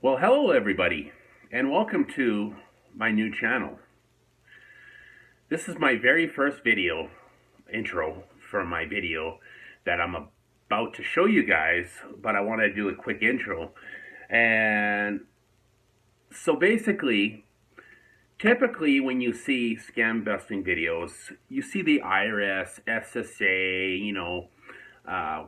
Well, hello everybody, and welcome to my new channel. This is my very first video, intro for my video that I'm about to show you guys, but I want to do a quick intro. And so basically, typically when you see scam busting videos, you see the IRS, SSA,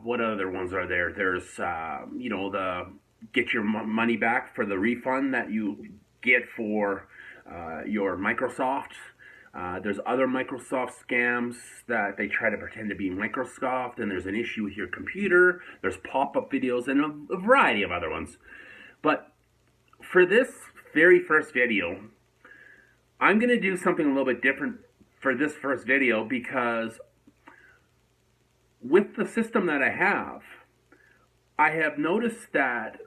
what other ones are there? There's, the get your money back for the refund that you get for your Microsoft. There's other Microsoft scams that they try to pretend to be Microsoft, and there's an issue with your computer. There's pop-up videos and a variety of other ones. But for this very first video, I'm going to do something a little bit different for this first video, because with the system that I have noticed that,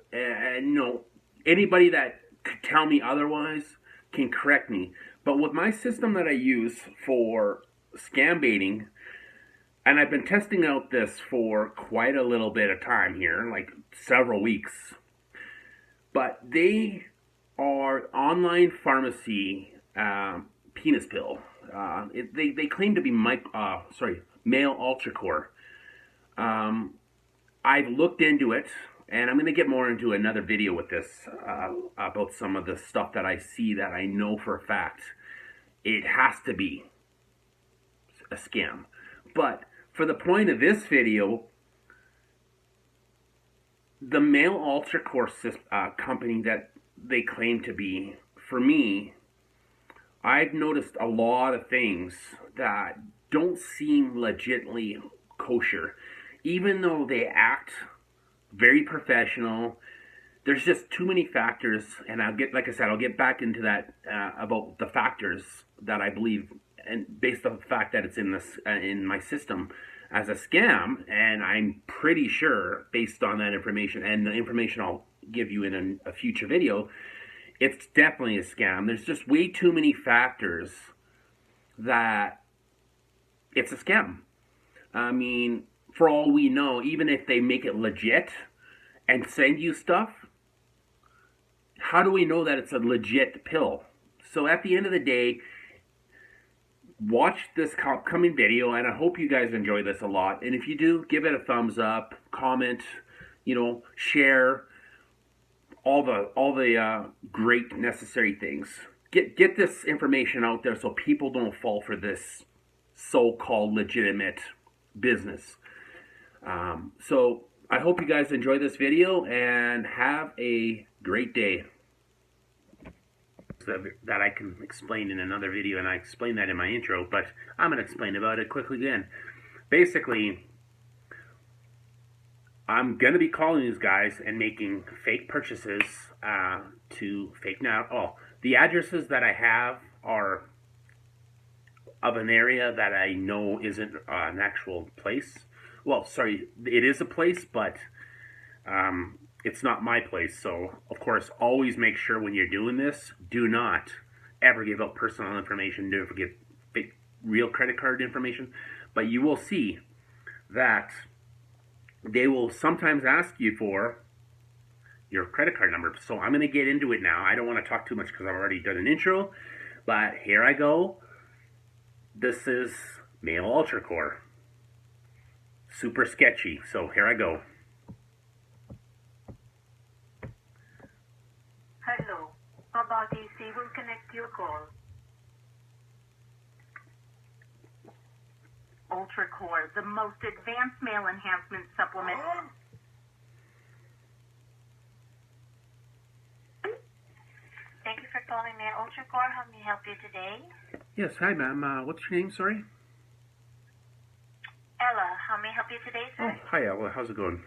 anybody that could tell me otherwise can correct me. But with my system that I use for scam baiting, and I've been testing out this for quite a little bit of time here, like several weeks, but they are online pharmacy penis pill. They claim to be MaleUltraCore. I've looked into it, and I'm going to get more into another video with this about some of the stuff that I see that I know for a fact it has to be a scam. But for the point of this video, the MaleUltraCore company that they claim to be, for me, I've noticed a lot of things that don't seem legitimately kosher. Even though they act very professional, there's just too many factors, and I'll get back into that about the factors that I believe, and based on the fact that it's in my system as a scam, and I'm pretty sure based on that information and the information I'll give you in a future video, it's definitely a scam. There's just way too many factors that it's a scam. I mean, for all we know, even if they make it legit and send you stuff, how do we know that it's a legit pill? So at the end of the day, watch this upcoming video, and I hope you guys enjoy this a lot. And if you do, give it a thumbs up, comment, share, all the great necessary things. Get this information out there so people don't fall for this so-called legitimate business. So I hope you guys enjoy this video and have a great day. That I can explain in another video, and I explained that in my intro, but I'm going to explain about it quickly again. Basically, I'm going to be calling these guys and making fake purchases to fake now. Oh, the addresses that I have are of an area that I know isn't an actual place. Well, sorry, it is a place, but it's not my place. So, of course, always make sure when you're doing this, do not ever give out personal information. Don't forget fake, real credit card information. But you will see that they will sometimes ask you for your credit card number. So I'm going to get into it now. I don't want to talk too much because I've already done an intro. But here I go. This is MaleUltraCore. Super sketchy. So here I go. Hello. About AC will connect your call. UltraCore, the most advanced male enhancement supplement. Thank you for calling MaleUltraCore. How may I help you today? Yes, hi ma'am. What's your name, sorry? Ella, how may I help you today, sir? Oh, hi Ella. How's it going?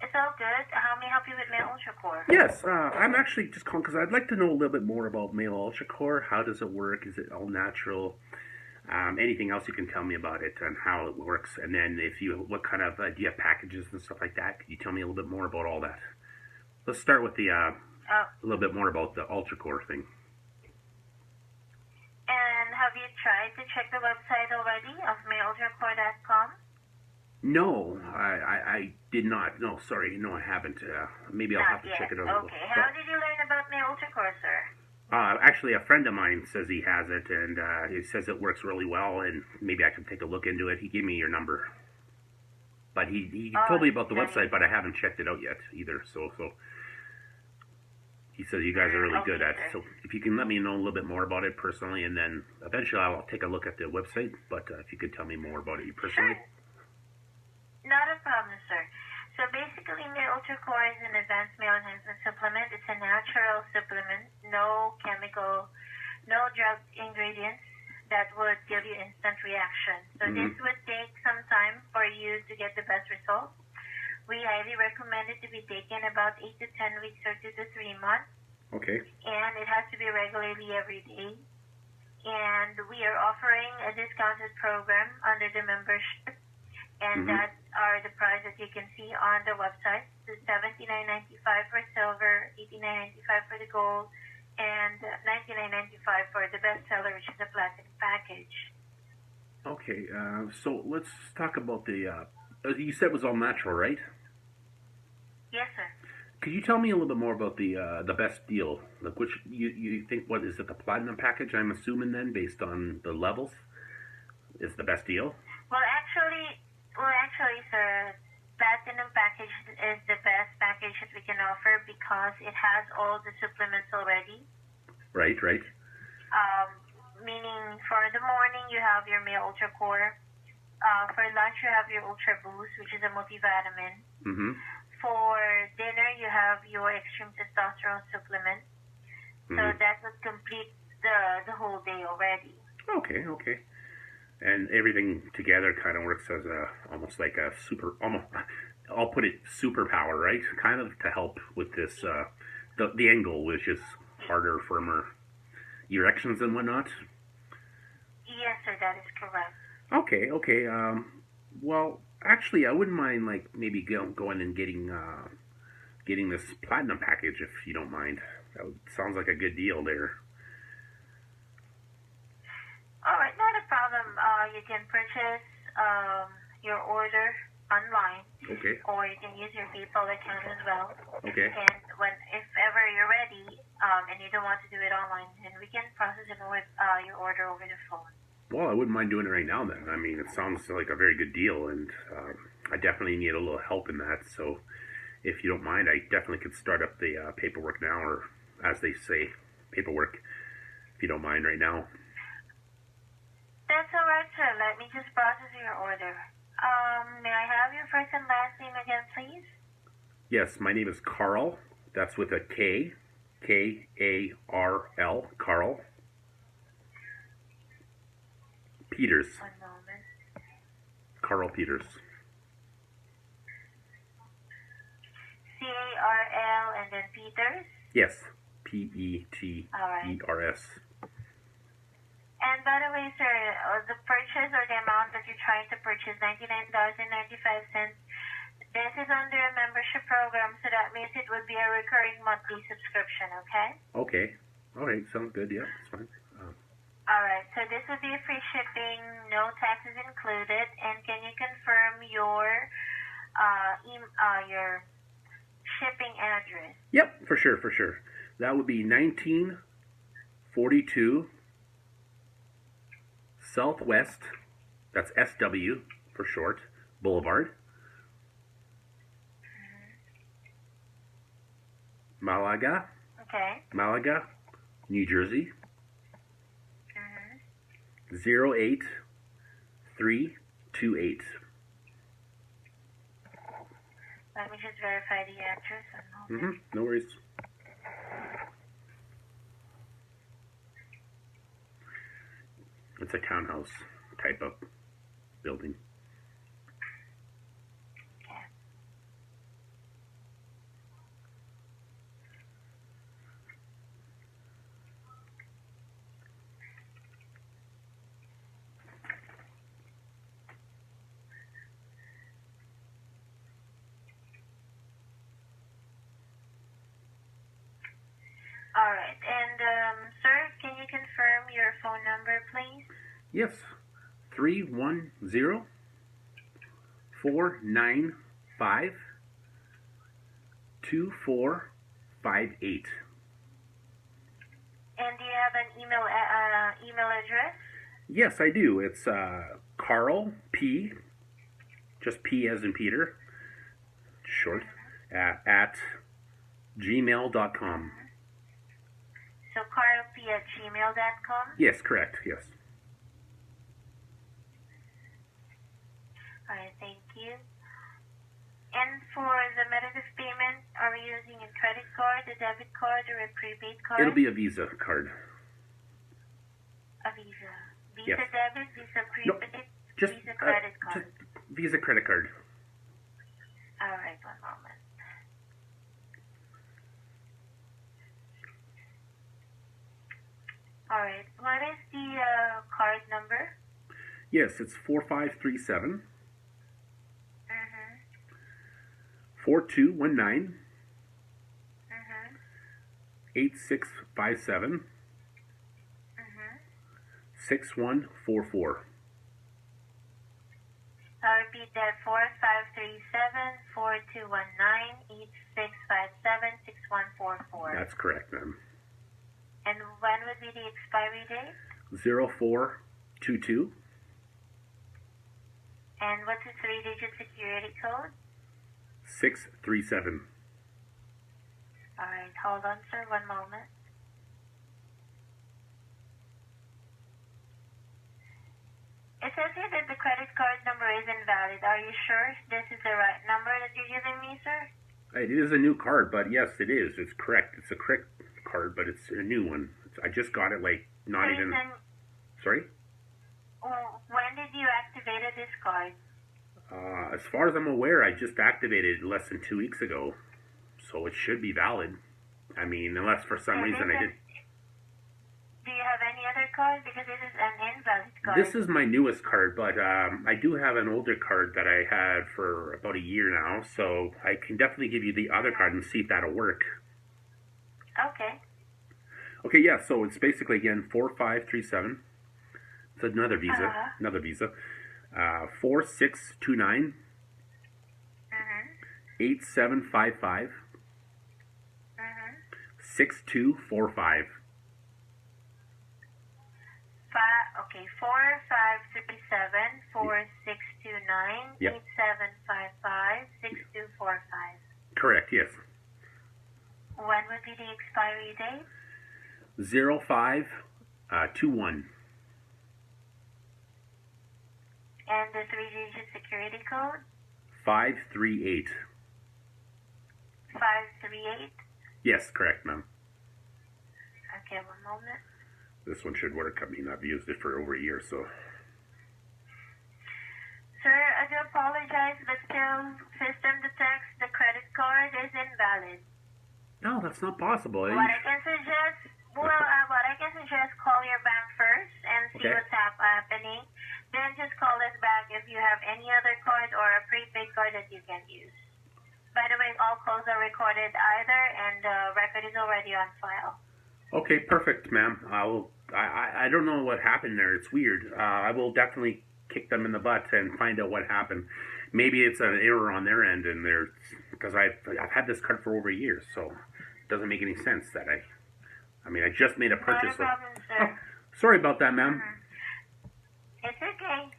It's all good. How may I help you with MaleUltraCore? Yes, I'm actually just calling because I'd like to know a little bit more about MaleUltraCore. How does it work? Is it all natural? Anything else you can tell me about it and how it works? And then what kind of, do you have packages and stuff like that? Could you tell me a little bit more about all that? Let's start with a little bit more about the UltraCore thing. And have you tried to check the website already of MaleUltraCore.com? No, I did not. No, sorry. No, I haven't. Maybe I'll Not have to check yet. it out. Okay. How did you learn about MaleUltraCore, sir? Actually, a friend of mine says he has it, and he says it works really well, and maybe I can take a look into it. He gave me your number, but he told me about the website, but I haven't checked it out yet either. So he says you guys are really good at it. So if you can let me know a little bit more about it personally, and then eventually I'll take a look at the website. But if you could tell me more about it personally. Sure. Not a problem, sir. So basically, MaleUltraCore is an advanced male enhancement supplement. It's a natural supplement, no chemical, no drug ingredients that would give you instant reaction. So this would take some time for you to get the best results. We highly recommend it to be taken about 8 to 10 weeks or 2 to 3 months. Okay. And it has to be regularly every day. And we are offering a discounted program under the membership. And that are the price that you can see on the website. It's $79.95 for silver, $89.95 for the gold, and $99.95 for the bestseller, which is the platinum package. Okay, so let's talk about the. You said it was all natural, right? Yes, sir. Could you tell me a little bit more about the best deal? Like, which you think? What is it? The platinum package? I'm assuming then, based on the levels, is the best deal. Well, actually, sir, platinum package is the best package that we can offer because it has all the supplements already. Right. Meaning for the morning you have your MaleUltraCore. For lunch you have your Ultra Boost, which is a multivitamin. For dinner you have your extreme testosterone supplement. So that would complete the whole day already. Okay. And everything together kind of works as almost like a I'll put it superpower, right? Kind of to help with this, the end goal, which is harder, firmer erections and whatnot. Yes, sir, that is correct. Okay. Well, actually, I wouldn't mind like maybe going and getting this platinum package if you don't mind. Sounds like a good deal there. All right, not a problem. You can purchase your order online. Okay. Or you can use your PayPal account as well. Okay. And if ever you're ready, and you don't want to do it online, then we can process your order over the phone. Well, I wouldn't mind doing it right now then. I mean, it sounds like a very good deal, and I definitely need a little help in that. So if you don't mind, I definitely could start up the paperwork now, or as they say, paperwork, if you don't mind right now. That's all right, sir. Let me just process your order. May I have your first and last name again, please? Yes, my name is Carl. That's with a K. K-A-R-L. Carl. Peters. 1 moment. Carl Peters. C-A-R-L and then Peters? Yes. P-E-T-E-R-S. And by the way, sir, the purchase or the amount that you're trying to purchase, $99.95, this is under a membership program, so that means it would be a recurring monthly subscription, okay? Okay. All right. Sounds good. Yeah, that's fine. All right. So this would be free shipping, no taxes included. And can you confirm your shipping address? Yep, for sure. That would be 1942 Southwest, that's SW for short, Boulevard. Malaga. Okay. Malaga, New Jersey. 08328. Let me just verify the address. No worries. It's a townhouse type of building. Okay. All right. And, sir, can you confirm your phone number, please? Yes. 310 495-2458. And do you have an email address? Yes, I do. It's Carl P, just P as in Peter, short, at gmail.com. So carlp@gmail.com? Yes, correct, yes. Alright, thank you. And for the method of payment, are we using a credit card, a debit card, or a prepaid card? It'll be a Visa card. A Visa. Visa Yes. debit, Visa prepaid, No, just, Visa credit card. just Visa credit card. Alright, one moment. Alright, what is the card number? Yes, it's 4537 Mm-hmm. 4219 Mm-hmm. 8657 Mm-hmm. 6144. I'll repeat that, 4537-4219-8657-6144. That's correct, ma'am. And when would be the expiry date? 0422. And what's the three-digit security code? 637. Alright, hold on, sir, one moment. It says here that the credit card number is invalid. Are you sure this is the right number that you're giving me, sir? It is a new card, but yes, it is. It's correct. It's a correct card, but it's a new one. I just got it like not Please, even. Sorry? When did you activate this card? As far as I'm aware, I just activated it less than 2 weeks ago, so it should be valid. I mean, unless for some reason I did. Do you have any other card? Because this is an invalid card. This is my newest card, but I do have an older card that I had for about a year now, so I can definitely give you the other card and see if that'll work. Okay. Okay, yeah, so it's basically, again, 4537. It's another Visa. Another Visa. 4629 8755 6245. Okay, 4537-4629-8755-6245. Yep. 6245. Correct, yes. When would be the expiry date? 0521. And the three-digit security code? 538. 538? Yes, correct, ma'am. Okay, one moment. This one should work. I mean, I've used it for over a year, so. Sir, I do apologize, but still, system detects the credit card is invalid. No, that's not possible. What I can suggest, call your bank first and see Okay. what's happening. Then just call us back if you have any other card or a prepaid card that you can use. By the way, all calls are recorded either, and the record is already on file. Okay, perfect, ma'am. I don't know what happened there. It's weird. I will definitely kick them in the butt and find out what happened. Maybe it's an error on their end, and because I've had this card for over a year, so it doesn't make any sense that I just made a purchase. Not a problem, sir. Oh, sorry about that, ma'am. It's okay.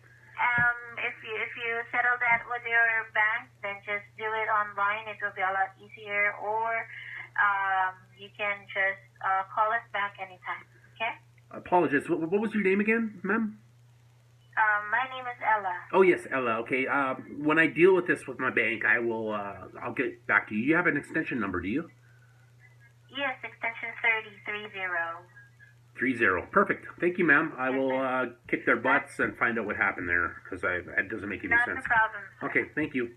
If you settle that with your bank, then just do it online. It will be a lot easier. Or you can just call us back anytime. Okay? I apologize. What was your name again, ma'am? My name is Ella. Oh yes, Ella. Okay. When I deal with this with my bank, I'll get back to you. You have an extension number, do you? Yes, extension 3030. 30. Perfect. Thank you, ma'am. I will kick their butts and find out what happened there, because it doesn't make any Not sense. a problem, sir. Okay, thank you.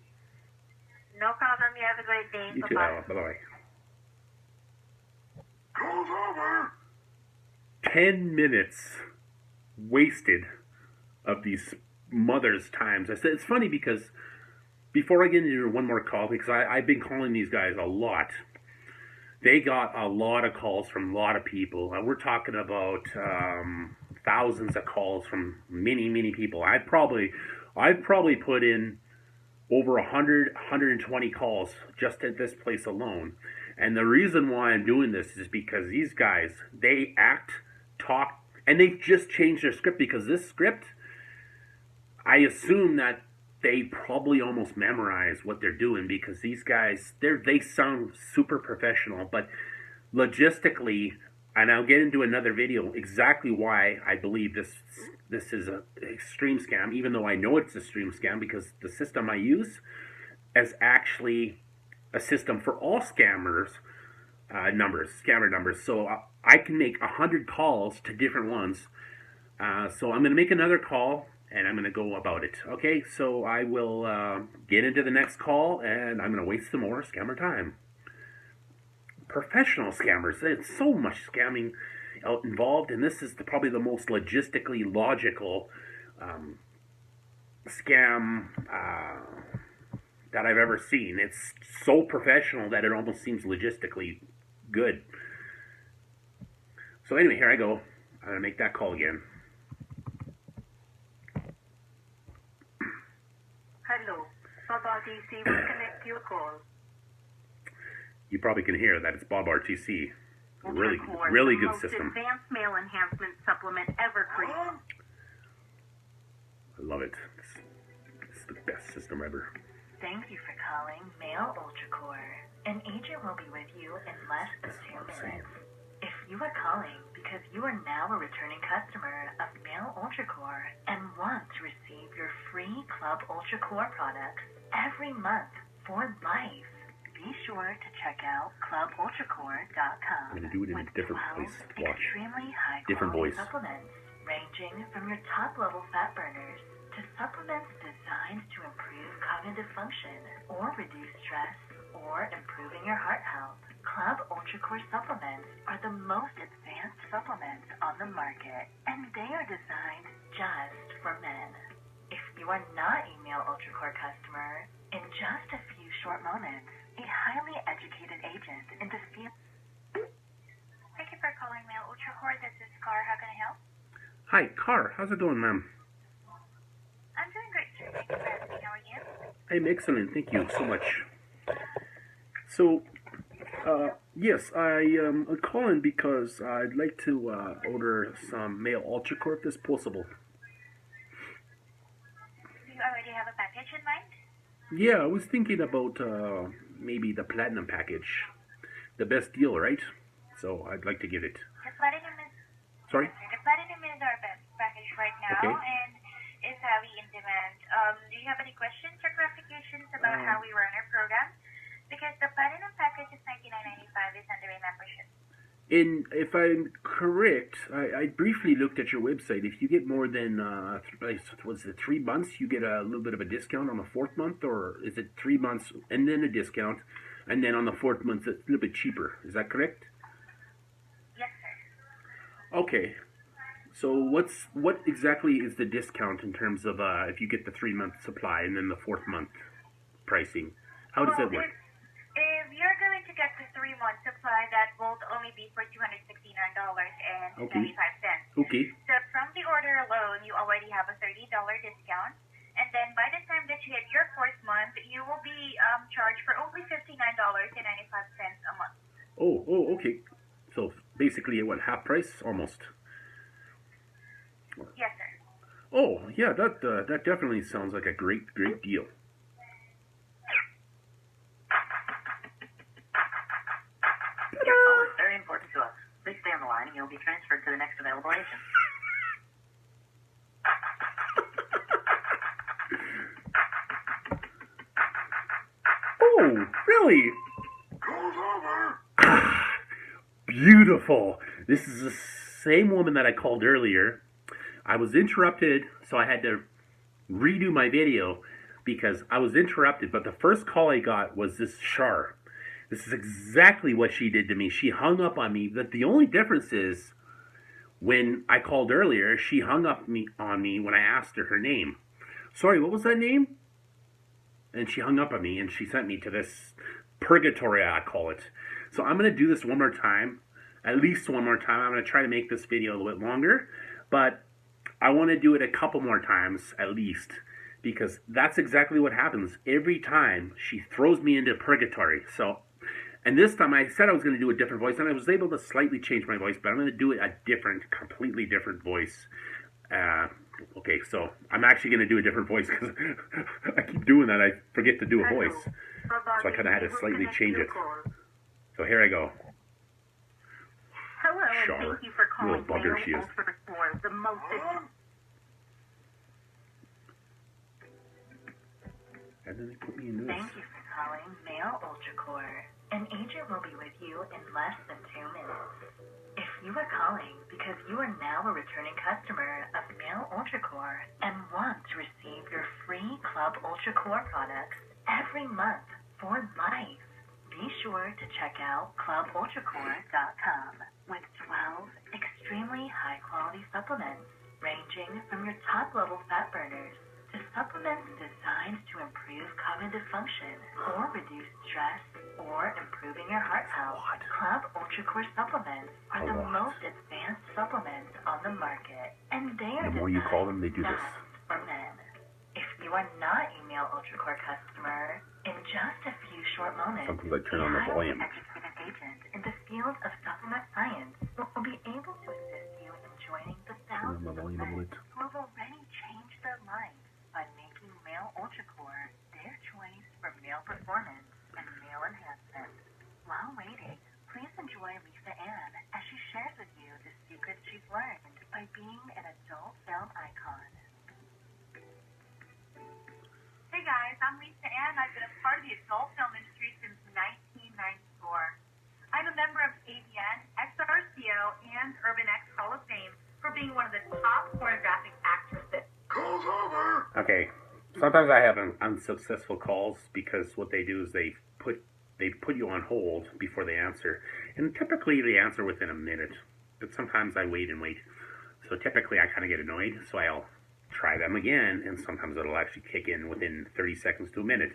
No problem. You have a great day. You too, Bye-bye. Ella. Bye-bye. Goes over. 10 minutes wasted of these mothers' times. I said it's funny because before I get into one more call, because I've been calling these guys a lot. They got a lot of calls from a lot of people. We're talking about thousands of calls from many, many people. I've probably put in over 100, 120 calls just at this place alone. And the reason why I'm doing this is because these guys, they act, talk, and they've just changed their script, because this script, I assume that they probably almost memorize what they're doing, because these guys, they sound super professional, but logistically, and I'll get into another video exactly why I believe this is an extreme scam, even though I know it's a extreme scam, because the system I use is actually a system for all scammer numbers. So I can make 100 calls to different ones. So I'm going to make another call, and I'm going to go about it. Okay, so I will get into the next call, and I'm going to waste some more scammer time. Professional scammers, there's so much scamming involved, and this is probably the most logistically logical scam that I've ever seen. It's so professional that it almost seems logistically good. So anyway, here I go. I'm going to make that call again. Hello, Bob RTC will connect your call. You probably can hear that it's Bob RTC. Really good system. Advanced male enhancement supplement ever created. I love it. It's the best system ever. Thank you for calling MaleUltraCore. An agent will be with you in less than 2 minutes. If you are calling because you are now a returning customer of MaleUltraCore and want to receive your free Club UltraCore products every month for life, be sure to check out clubultracore.com. I'm going to do it in a different place. Watch. Extremely high different voice. Supplements ranging from your top-level fat burners to supplements designed to improve cognitive function or reduce stress or improving your heart health. Club UltraCore supplements are the most advanced supplements on the market, and they are designed just for men. If you are not a MaleUltraCore customer, in just a few short moments, a highly educated agent in the field. Thank you for calling MaleUltraCore. This is Car. How can I help? Hi, Car. How's it going, ma'am? I'm doing great, sir. Thank you for asking. How are you? I'm excellent. Thank you so much. So, yes, I'm calling because I'd like to order some MaleUltraCore if this possible. Do you already have a package in mind? Yeah, I was thinking about maybe the platinum package. The best deal, right? So I'd like to get it. The platinum is... Sorry? The platinum is our best package right now, Okay. and is heavy in demand. Do you have any questions or clarifications about how we run our program? Because the platinum package is $99.95 is under a membership. And if I'm correct, I briefly looked at your website. If you get more than, was it 3 months, you get a little bit of a discount on the 4th month? Or is it 3 months and then a discount, and then on the 4th month it's a little bit cheaper? Is that correct? Yes, sir. Okay. So what exactly is the discount in terms of if you get the 3-month supply and then the 4th month pricing? How does that work? If you're going to get the 3-month supply, that will only be for $269.95. Okay. So from the order alone, you already have a $30 discount. And then by the time that you hit your 4th month, you will be charged for only $59.95 a month. Oh, okay. So basically, what, half price almost? Yes, sir. Oh, yeah, that definitely sounds like a great deal. Your call is very important to us. Please stay on the line and you'll be transferred to the next available agent. Oh, really? Ah, beautiful. This is the same woman that I called earlier. I was interrupted, so I had to redo my video because I was interrupted, but the first call I got was this Char. This is exactly what she did to me. She hung up on me, but the only difference is when I called earlier, she hung up on me when I asked her name. Sorry, what was that name? And she hung up on me, and she sent me to this purgatory, I call it. So I'm going to do this one more time, at least one more time. I'm going to try to make this video a little bit longer, but I want to do it a couple more times, at least, because that's exactly what happens every time. She throws me into purgatory. So, and this time I said I was going to do a different voice, and I was able to slightly change my voice, but I'm going to do it a different, completely different voice. Okay, so I'm actually going to do a different voice because I keep doing that. I forget to do a voice. So I kind of had to slightly change it. So here I go. Hello, and Char. thank you for calling Little bugger she is. MaleUltraCore, the most... And then they put me in this. Thank you for calling MaleUltraCore. An agent will be with you in less than 2 minutes. If you are calling because you are now a returning customer of MaleUltraCore and want to receive your free Club UltraCore products every month for life, be sure to check out ClubUltraCore.com with 12 extremely high-quality supplements ranging from your top-level fat burners to supplements designed to improve cognitive function or reduce stress or improving your heart health. Club UltraCore supplements are the most advanced supplements on the market, and they are The more you call them, they do this. for men. If you are not a MaleUltraCore customer, in just a few short moments, Sometimes I turn on the volume. a highly educated agent in the field of supplement science will be able to assist you in joining the Turn on thousands the of volume a men bit. who have already changed their lives by making MaleUltraCore their choice for male performance and male enhancement. While waiting, please enjoy Lisa Ann as she shares with you the secrets she's learned by being an adult film icon. Hey guys, I'm Lisa Ann. I've been a part of the adult film industry since 1994. I'm a member of AVN, XRCO, and Urban X Hall of Fame for being one of the top pornographic actresses. Call's over! Okay, sometimes I have unsuccessful calls because what they do is they put you on hold before they answer, and typically they answer within a minute. But sometimes I wait and wait. So typically I kind of get annoyed, so I'll try them again, and sometimes it'll actually kick in within 30 seconds to a minute.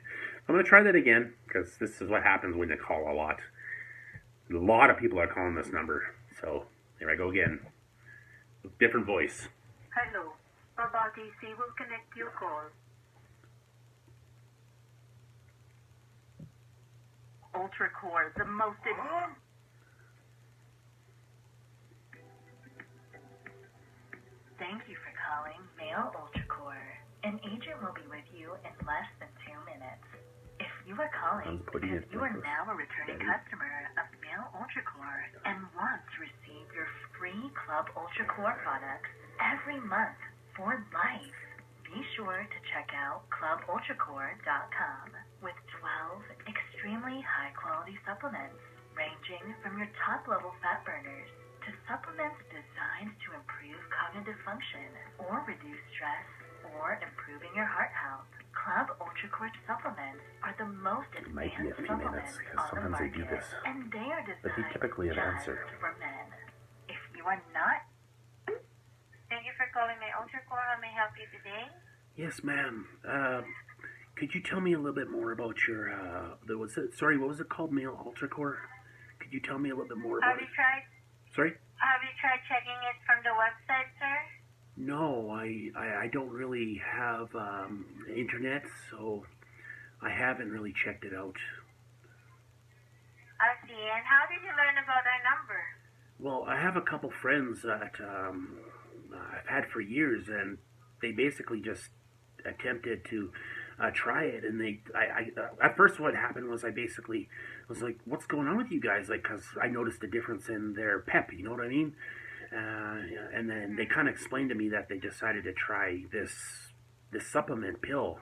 I'm going to try that again because this is what happens when you call a lot. A lot of people are calling this number, so here I go again. Different voice. Hello. Baba DC will connect your call. UltraCore, the most... Thank you for calling MaleUltraCore. An agent will be with you in less than 2 minutes. If you are calling because you are now a returning customer of MaleUltraCore and want to receive your free Club UltraCore products every month for life, be sure to check out ClubUltraCore.com with 12 extremely high-quality supplements ranging from your top-level fat burners to supplements designed to improve cognitive function or reduce stress or improving your heart health. Club UltraCore supplements are the most It might be a advanced few minutes supplements because on the sometimes they market, do this. and they are But they designed typically have just answered. for men. If you are not... Thank you for calling MaleUltraCore. How may I help you today? Yes, ma'am. Could you tell me a little bit more about your, what was it called, MaleUltraCore? Could you tell me a little bit more about Have it? you tried Sorry? checking it from the website, sir? No, I don't really have internet, so I haven't really checked it out. I see. And how did you learn about our number? Well, I have a couple friends that I've had for years, and they basically just attempted to try it, and at first what happened was I basically was like, what's going on with you guys? Like, because I noticed a difference in their pep, you know what I mean? And then they kind of explained to me that they decided to try this supplement pill,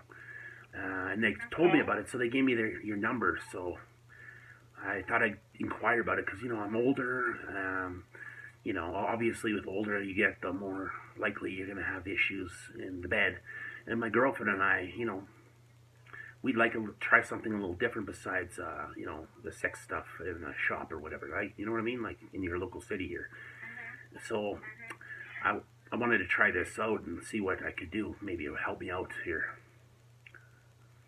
and they told me about it, so they gave me your number, so I thought I'd inquire about it, because, I'm older, obviously with older you get, the more likely you're going to have issues in the bed, and my girlfriend and I, we'd like to try something a little different besides, the sex stuff in a shop or whatever, right? You know what I mean? Like in your local city here. So I wanted to try this out and see what I could do. Maybe it would help me out here.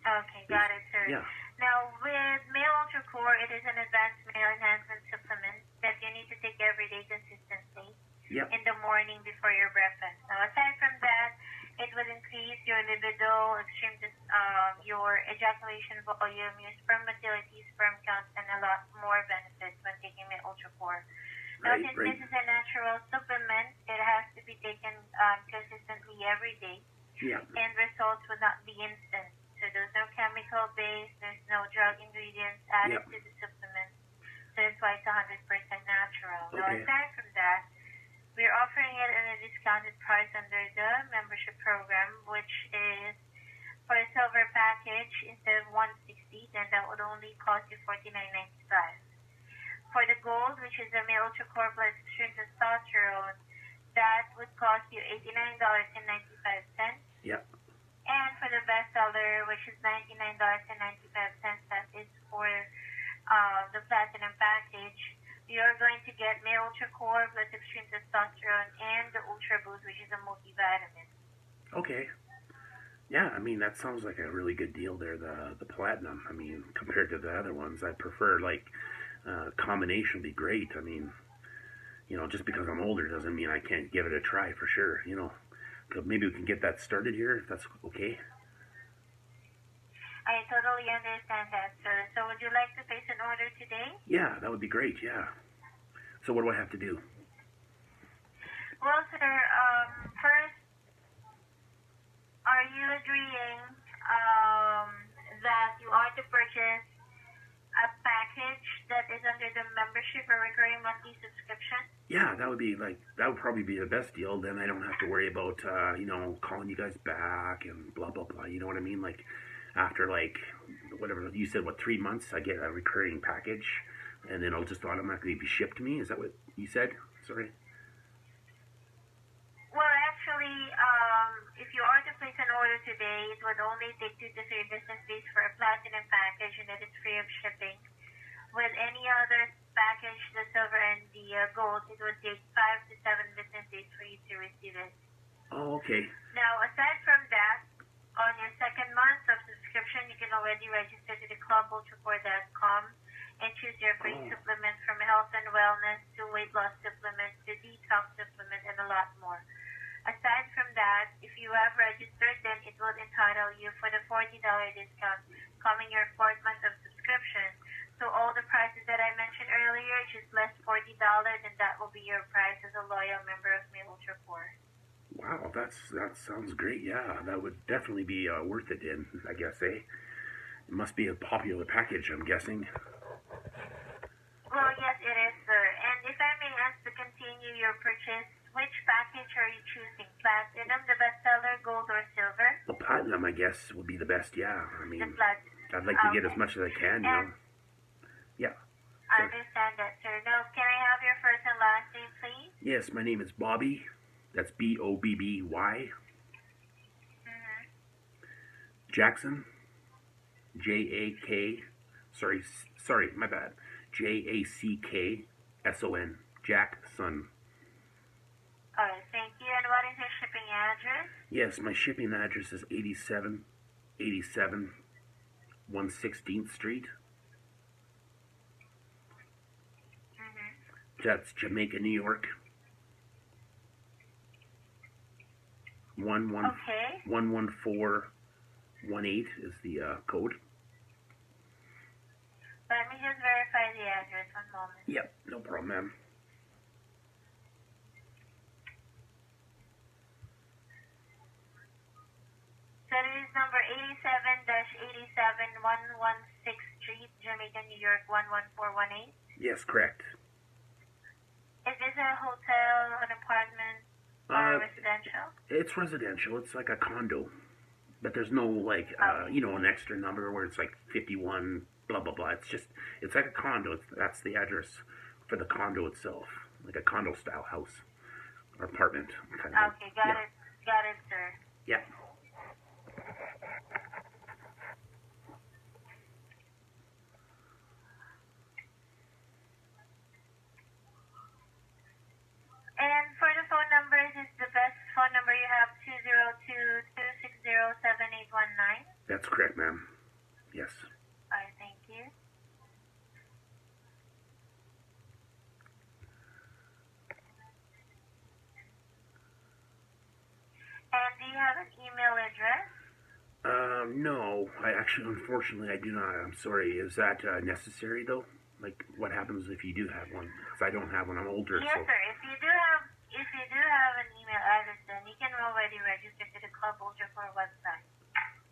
Okay, got it, sir. Yeah. Now, with MaleUltraCore, it is an advanced male enhancement supplement that you need to take every day consistently Yep. in the morning before your breakfast. Now, aside from that, It would increase your libido, your ejaculation volume, your sperm motility, sperm count, and a lot more benefits when taking MaleUltraCore. Now, since this is a natural supplement, it has to be taken consistently every day. Yeah. And results would not be instant. So there's no chemical base, there's no drug ingredients added to the supplement. So that's why it's 100% natural. Okay. Now, aside from that, we're offering it at a discounted price under the membership program, which is for a silver package instead of $160, then that would only cost you $49.95. For the gold, which is a MaleUltraCore plus extreme testosterone, that would cost you $89.95. Yep. And for the bestseller, which is $99.95, that is for the platinum package, you're going to get MaleUltraCore plus extreme testosterone and the Ultra Boost, which is a multivitamin. Okay. Yeah, I mean, that sounds like a really good deal there, the platinum. I mean, compared to the other ones, I prefer, like, combination would be great. I mean, you know, just because I'm older doesn't mean I can't give it a try for sure, you know. Maybe we can get that started here, if that's okay. I totally understand that, sir. So would you like to place an order today? Yeah, that would be great, yeah. So what do I have to do? Well, sir, first, are you agreeing that you are to purchase a package that is under the membership or recurring monthly subscription? Yeah, that would probably be the best deal. Then I don't have to worry about, you know, calling you guys back and blah, blah, blah. You know what I mean? Like, after, like, whatever, you said, 3 months, I get a recurring package, and then it'll just automatically be shipped to me? Is that what you said? Sorry? Well, actually, if you are to place an order today, it would only take 2 to 3 business days for a platinum package, and that is free of shipping. With any other package, the silver and the gold, it would take 5 to 7 business days for you to receive it. Oh, okay. Now, aside from that, on your second month of subscription, you can already register to the clubultracore.com and choose your free supplement from health and wellness to weight loss supplement to detox supplement and a lot more. Aside from that, if you have registered, then it will entitle you for the $40 discount coming your 4th month of subscription. So all the prices that I mentioned earlier, just less $40, and that will be your price as a loyal member of MaleUltraCore. Wow, that sounds great. Yeah, that would definitely be worth it. In I guess, eh? It must be a popular package, I'm guessing. Well, yes, it is, sir. And if I may ask to continue your purchase, which package are you choosing? Platinum, the bestseller, gold, or silver? The platinum, I guess, would be the best. Yeah, I mean, The platinum. I'd like to get as much as I can. You know. Yeah. I understand that, sir. Now, can I have your first and last name, please? Yes, my name is Bobby. That's Bobby. Mm-hmm. Jackson. JAK. Sorry, my bad. JACKSON. Jackson. All right, thank you. And what is your shipping address? Yes, my shipping address is 87 116th Street. Mm-hmm. That's Jamaica, New York. 11418 is the code. Let me just verify the address. One moment. Yep, no problem, ma'am. So it is number 87-87 116th Street, Jamaica, New York 11418. Yes, correct. Is this a hotel, an apartment, or residential? It's residential. It's like a condo. But there's no, like, you know, an extra number where it's like 51, blah, blah, blah. It's like a condo. That's the address for the condo itself. Like a condo-style house or apartment. Kind of. Okay, got it. Got it, sir. Yeah. And for the phone numbers, is the best phone number you have 202-260-7819? That's correct, ma'am. Yes. All right, thank you. And Do you have an email address? No. Unfortunately, I do not. I'm sorry. Is that necessary, though? Like, what happens if you do have one? Because I don't have one. I'm older, Yes, so... sir. If you do have an email address, then you can already register to the Club UltraCore website.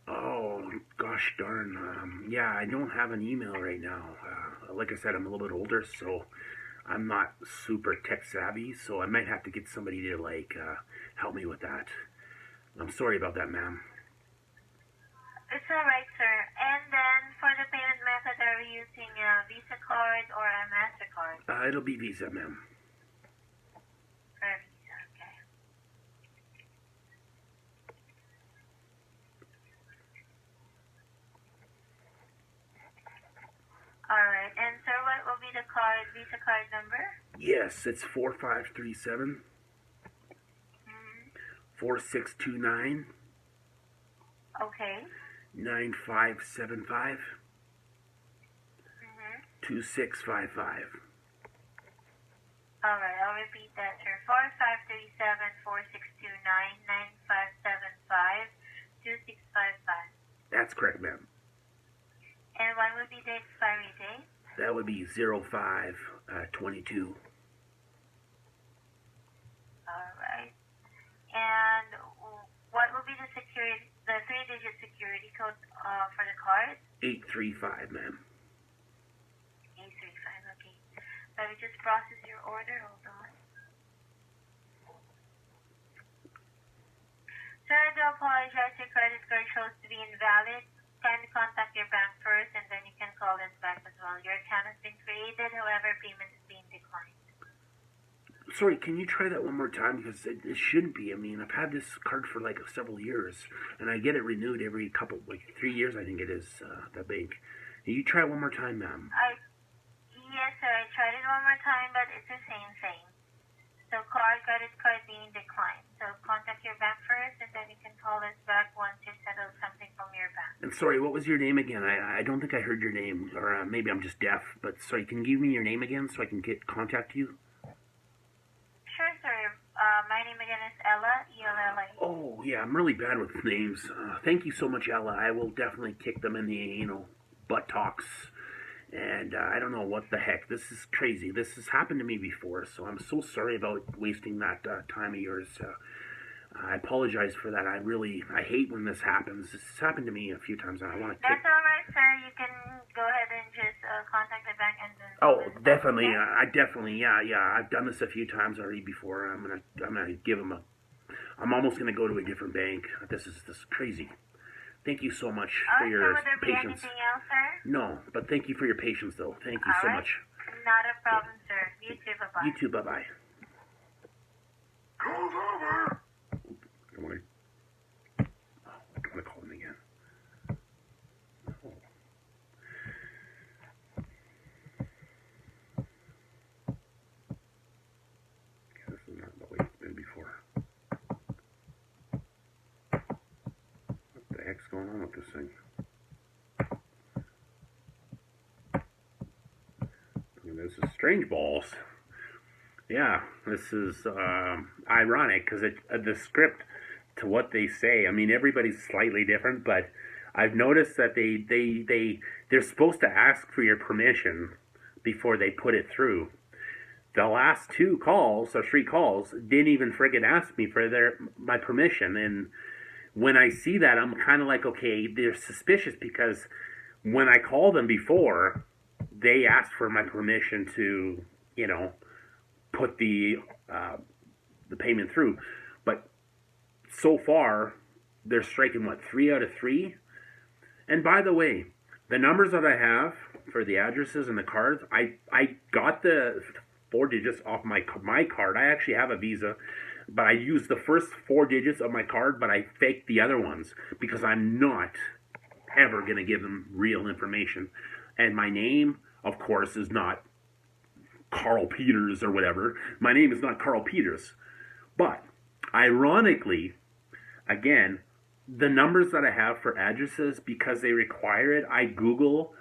Oh, gosh darn. Yeah, I don't have an email right now. Like I said, I'm a little bit older, so I'm not super tech savvy, so I might have to get somebody to, help me with that. I'm sorry about that, ma'am. It's alright, sir. And then for the payment method, are you using a Visa card or a MasterCard? It'll be Visa, ma'am. For Visa, okay. Alright, and sir, what will be the Visa card number? Yes, it's 4537 4629 Okay. 9575 2655. Alright, I'll repeat that, sir. 4537-4629-9575-2655. That's correct, ma'am. And what would be the expiry date? That would be 0522. Alright. And what will be the three-digit security code for the card? 835, ma'am. 835, okay. Let me just process your order. Hold on. Sir, I do apologize. Your credit card shows to be invalid. Kindly contact your bank first, and then you can call us back as well. Your account has been created. However, payment is being declined. Sorry, can you try that one more time? Because it shouldn't be. I mean, I've had this card for several years, and I get it renewed every 3 years, I think it is, the bank. Can you try it one more time, ma'am? Yes, sir. I tried it one more time, but it's the same thing. So credit card being declined. So contact your bank first, and then you can call us back once you settle something from your bank. And sorry, what was your name again? I don't think I heard your name, or maybe I'm just deaf. But sorry, can you give me your name again so I can contact you? Sure, sir. My name again is Ella, E-L-L-A. Oh, yeah, I'm really bad with names. Thank you so much, Ella. I will definitely kick them in the, buttocks. And I don't know what the heck. This is crazy. This has happened to me before, so I'm so sorry about wasting that time of yours. I apologize for that. I hate when this happens. This has happened to me a few times, and I want to kick... That's all right, sir. You can go ahead and just contact the bank and then... Oh, definitely. Yeah. I've done this a few times already before. I'm gonna give them I'm almost gonna go to a different bank. This is crazy. Thank you so much for your would there patience. Be anything else, sir? No, but thank you for your patience, though. Thank you so much. Not a problem, sir. You too. Bye-bye. You too. Bye-bye. Call's over. I want to call him again. Oh. This is not the way it's been before. What the heck's going on with this thing? This is strange balls. Yeah, this is ironic because the script to what they say. I mean, everybody's slightly different, but I've noticed that they're supposed to ask for your permission before they put it through. The last 2 calls or 3 calls didn't even friggin' ask me for my permission, and when I see that, I'm kind of like, okay, they're suspicious because when I called them before, they asked for my permission to, put the payment through. But so far, they're striking, 3 out of 3? And by the way, the numbers that I have for the addresses and the cards, I got the 4 digits off my card. I actually have a Visa, but I used the first 4 digits of my card, but I faked the other ones because I'm not ever going to give them real information. And my name, of course, is not Carl Peters or whatever. My name is not Carl Peters. But, ironically, again, the numbers that I have for addresses, because they require it, I Google.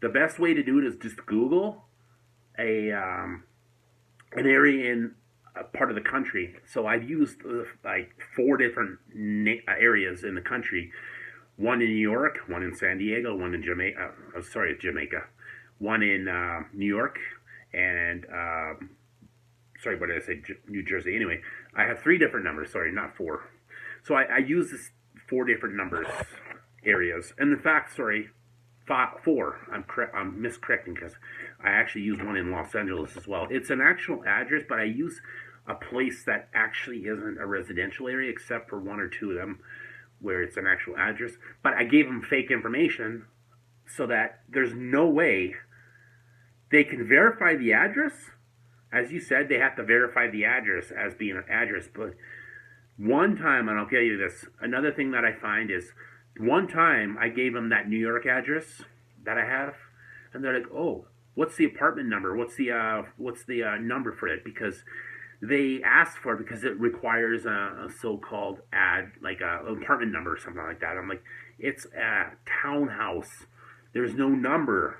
The best way to do it is just Google an area in part of the country. So I've used like 4 different areas in the country. One in New York, one in San Diego, one in Jamaica. Jamaica. One in New York, and sorry, what did I say? New Jersey. Anyway, I have 3 different numbers. Sorry, not 4. So I use this 4 different numbers areas, and in fact, sorry, 4. I'm miscorrecting because I actually used one in Los Angeles as well. It's an actual address, but I use a place that actually isn't a residential area, except for 1 or 2 of them where it's an actual address. But I gave them fake information so that there's no way they can verify the address. As you said, they have to verify the address as being an address. But one time, and I'll tell you this, another thing that I find is, one time I gave them that New York address that I have, and they're like, "Oh, what's the apartment number? What's the number for it?" Because they asked for it because it requires a so-called like a apartment number or something like that. I'm like, it's a townhouse. There's no number.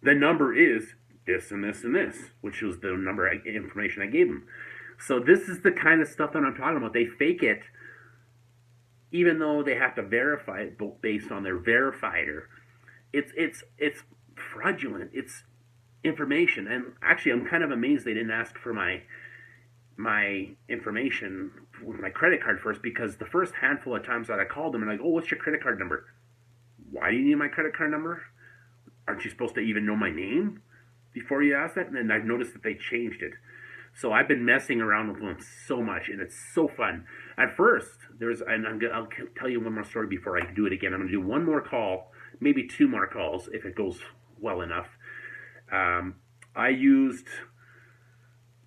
The number is this and this and this, which was the information I gave them. So this is the kind of stuff that I'm talking about. They fake it, even though they have to verify it based on their verifier. It's fraudulent. It's information. And actually, I'm kind of amazed they didn't ask for my information with my credit card first, because the first handful of times that I called them and like, "Oh, what's your credit card number?" "Why do you need my credit card number? Aren't you supposed to even know my name before you ask that?" And then I've noticed that they changed it. So I've been messing around with them so much, and it's so fun. At first, I'll tell you one more story before I do it again. I'm going to do one more call, maybe 2 more calls if it goes well enough. I used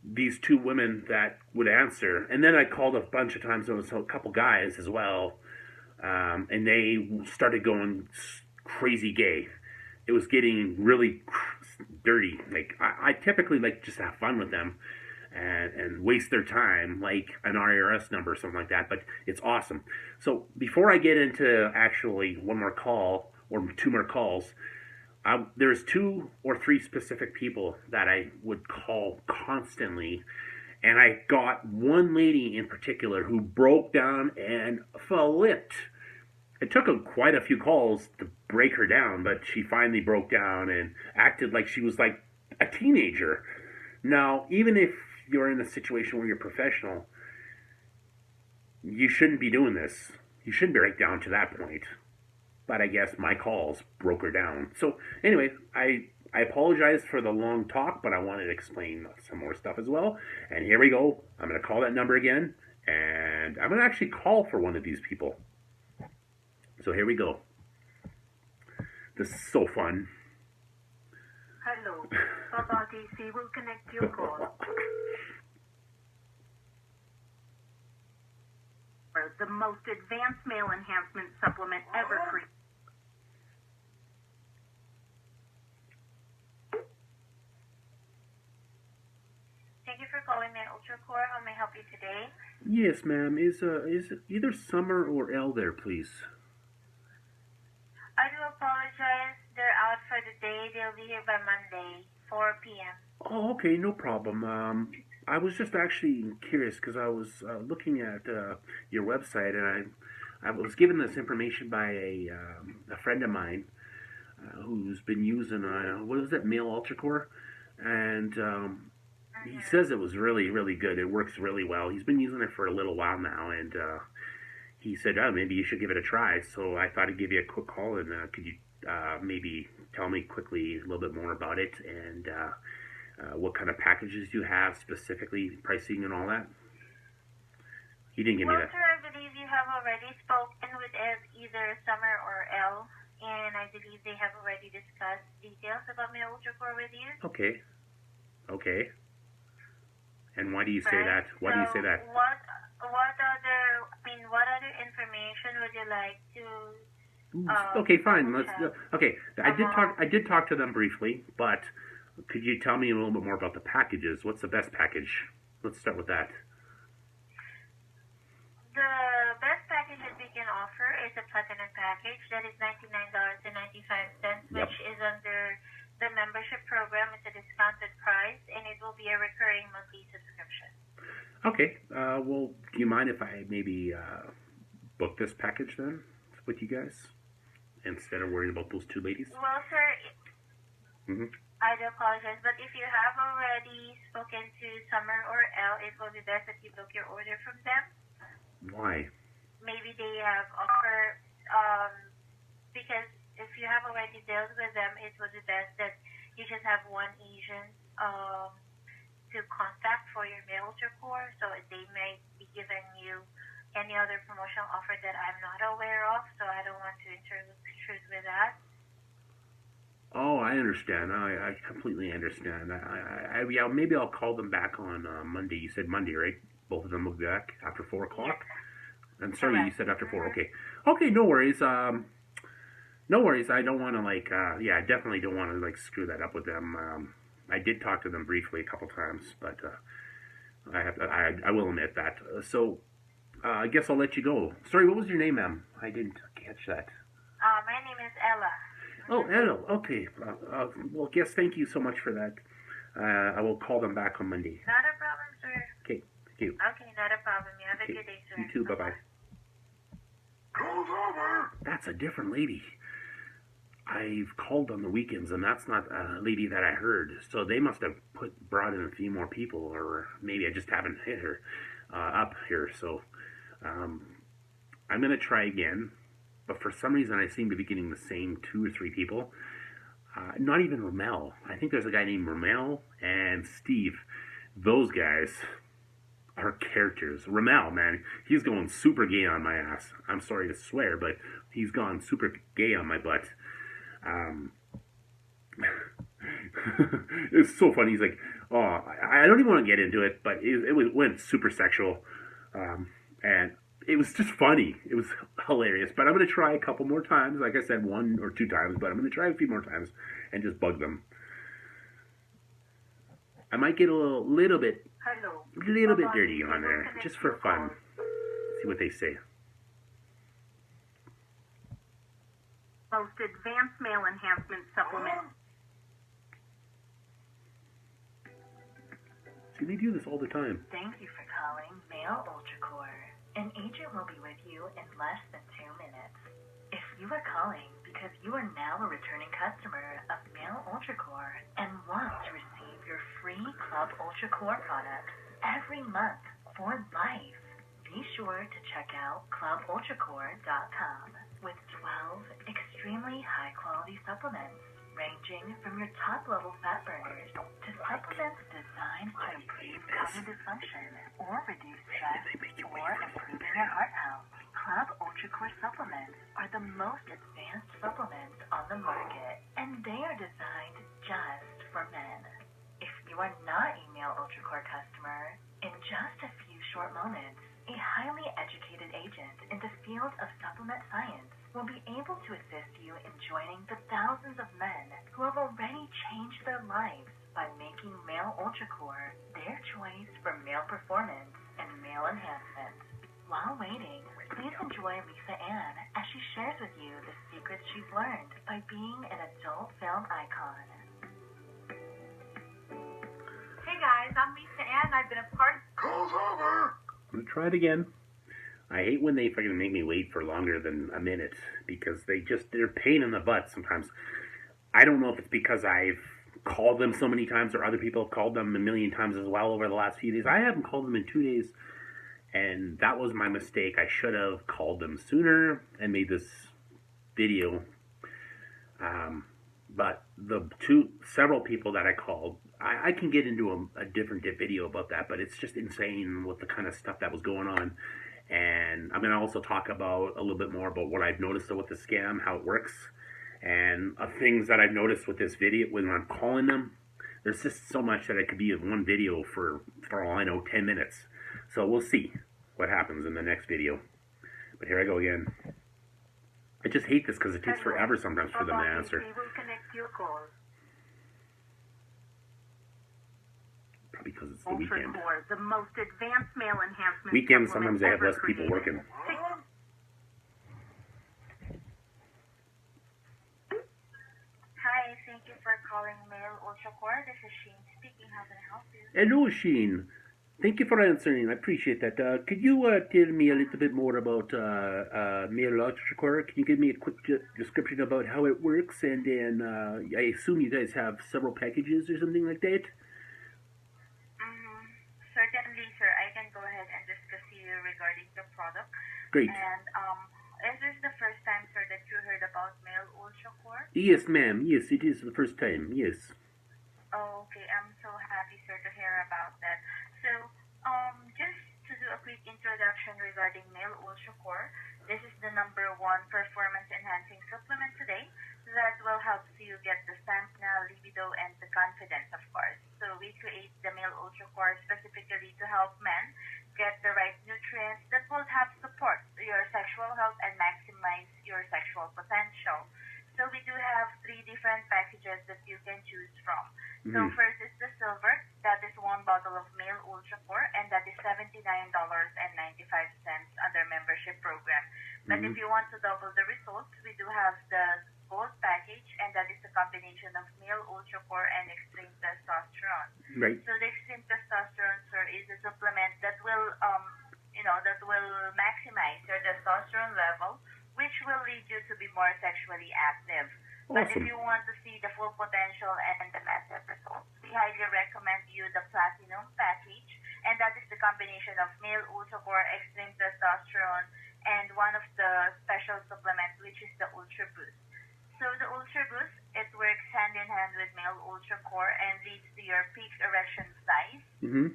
these 2 women that would answer, and then I called a bunch of times. There was a couple guys as well, and they started going crazy gay. It was getting really dirty. Like I typically like just have fun with them and waste their time, like an RRS number or something like that. But it's awesome. So before I get into actually one more call or 2 more calls, there's 2 or 3 specific people that I would call constantly, and I got one lady in particular who broke down and flipped. It took quite a few calls to break her down, but she finally broke down and acted like she was like a teenager. Now, even if you're in a situation where you're professional, you shouldn't be doing this. You shouldn't break down to that point. But I guess my calls broke her down. So anyway, I apologize for the long talk, but I wanted to explain some more stuff as well. And here we go. I'm going to call that number again, and I'm going to actually call for one of these people. So here we go. This is so fun. Hello. Baba DC will connect your call. The most advanced male enhancement supplement ever created. Thank you for calling MaleUltraCore. How may I help you today? Yes, ma'am. Is either Summer or Elle there, please? I do apologize. They're out for the day. They'll be here by Monday, 4 p.m. Oh, okay, no problem. I was just actually curious because I was looking at your website, and I was given this information by a friend of mine who's been using what is it, MaleUltraCore, and he says it was really, really good. It works really well. He's been using it for a little while now, and he said, "Oh, maybe you should give it a try." So I thought I'd give you a quick call, and could you maybe tell me quickly a little bit more about it, and what kind of packages you have, specifically pricing and all that? He didn't give me that. Sir, I believe you have already spoken with either Summer or Elle, and I believe they have already discussed details about MaleUltraCore with you. Okay. Okay. And why do you say that? Why do you say that? What other information would you like to? Okay, fine. Okay. I did talk to them briefly, but could you tell me a little bit more about the packages? What's the best package? Let's start with that. The best package that we can offer is a platinum package. That is $99.95, which is under the membership program. It's a discounted price, and it will be a recurring monthly subscription. Okay. Well, do you mind if I maybe book this package then with you guys instead of worrying about those two ladies? Well, sir, Mm-hmm. I do apologize, but if you have already spoken to Summer or Elle, it will be best that you book your order from them. Why? Maybe they have offer, because if you have already dealt with them, it would be best that you just have one agent to contact for your MaleUltraCore, so they may be giving you any other promotional offer that I'm not aware of, so I don't want to intrude with that. Oh, I understand. I completely understand. Yeah, maybe I'll call them back on Monday. You said Monday, right? Both of them will be back after 4 o'clock? I'm sorry, you Correct. said after 4. Okay. Okay, no worries. No worries. I don't want to, like, yeah, I definitely don't want to, like, screw that up with them. I did talk to them briefly a couple times, but I will admit that. So, I guess I'll let you go. Sorry, what was your name, ma'am? I didn't catch that. My name is Ella. Oh, Ella. Okay. Well, yes, thank you so much for that. I will call them back on Monday. Not a problem, sir. Okay, thank you. Okay, not a problem. You have a Okay. good day, sir. You too. Bye-bye. Call's over. That's a different lady. I've called on the weekends, and that's not a lady that I heard. So they must have brought in a few more people, or maybe I just haven't hit her up here. So I'm going to try again. But for some reason, I seem to be getting the same 2 or 3 people. Not even Ramel. I think there's a guy named Ramel and Steve. Those guys are characters. Ramel, man, he's going super gay on my ass. I'm sorry to swear, but he's gone super gay on my butt. It's so funny. He's like, oh, I don't even want to get into it, but it went super sexual. And it was just funny. It was hilarious. But I'm going to try a couple more times. Like I said, 1 or 2 times. But I'm going to try a few more times and just bug them. I might get a little bit dirty on there. Just for fun. See what they say. Most advanced male enhancement supplement. See, they do this all the time. Thank you for calling MaleUltraCore. An agent will be with you in less than 2 minutes. If you are calling because you are now a returning customer of MaleUltraCore and want to receive your free Club UltraCore products every month for life, be sure to check out ClubUltraCore.com with 12 extremely high-quality supplements ranging from your top-level fat burners to supplements designed to improve cognitive function or reduce stress or improving your heart health. Club UltraCore supplements are the most advanced supplements on the market, and they are designed just for men. If you are not a MaleUltraCore customer, in just a few short moments, a highly educated agent in the field of supplement science will be able to assist you in joining the thousands of men who have already changed their lives by making MaleUltraCore their choice for male performance and male enhancement. While waiting, please enjoy Lisa Ann as she shares with you the secrets she's learned by being an adult film icon. Hey guys, I'm Lisa Ann. I've been a part of... Call's over. I'm going to try it again. I hate when they fucking make me wait for longer than a minute because they're a pain in the butt sometimes. I don't know if it's because I've called them so many times or other people have called them a million times as well over the last few days. I haven't called them in 2 days, and that was my mistake. I should have called them sooner and made this video. But the several people that I called, I can get into a different video about that, but it's just insane with the kind of stuff that was going on. And I'm going to also talk about a little bit more about what I've noticed with the scam, how it works, and things that I've noticed with this video when I'm calling them. There's just so much that it could be in one video for all I know, 10 minutes. So we'll see what happens in the next video. But here I go again. I just hate this because it takes forever sometimes for them to answer. We will connect your call. Probably because it's the weekend. UltraCore, the most advanced male enhancement Weekends, supplement sometimes they have ever less people created. working. Hi, thank you for calling MaleUltraCore. This is Sheen speaking. How can I help you? Hello, Sheen. Thank you for answering. I appreciate that. Could you tell me a little bit more about MaleUltraCore? Can you give me a quick description about how it works? And then I assume you guys have several packages or something like that? Mm-hmm. Certainly, sir. I can go ahead and discuss you regarding the product. Great. And is this the first time, sir, that you heard about MaleUltraCore? Yes, ma'am. Yes, it is the first time. Yes. Oh, okay. I'm so happy, sir, to hear about that. So, just to do a quick introduction regarding MaleUltraCore, this is the number one performance-enhancing supplement today that will help you get the stamina, libido, and the confidence, of course. So, we create the MaleUltraCore specifically to help men get the right nutrients that will help support your sexual health and maximize your sexual potential. So we do have three different packages that you can choose from. So first is the silver. That is one bottle of MaleUltraCore, and that is $79.95 under membership program. But if you want to double the results, we do have the gold package, and that is a combination of MaleUltraCore and extreme testosterone. Right. So the extreme testosterone, sir, is a supplement that will, that will maximize your testosterone level, which will lead you to be more sexually active. But if Awesome. you want to see the full potential and the massive results, we highly recommend you the Platinum package, and that is the combination of MaleUltraCore, extreme testosterone, and one of the special supplements, which is the Ultra Boost. So the Ultra Boost, it works hand in hand with MaleUltraCore and leads to your peak erection size,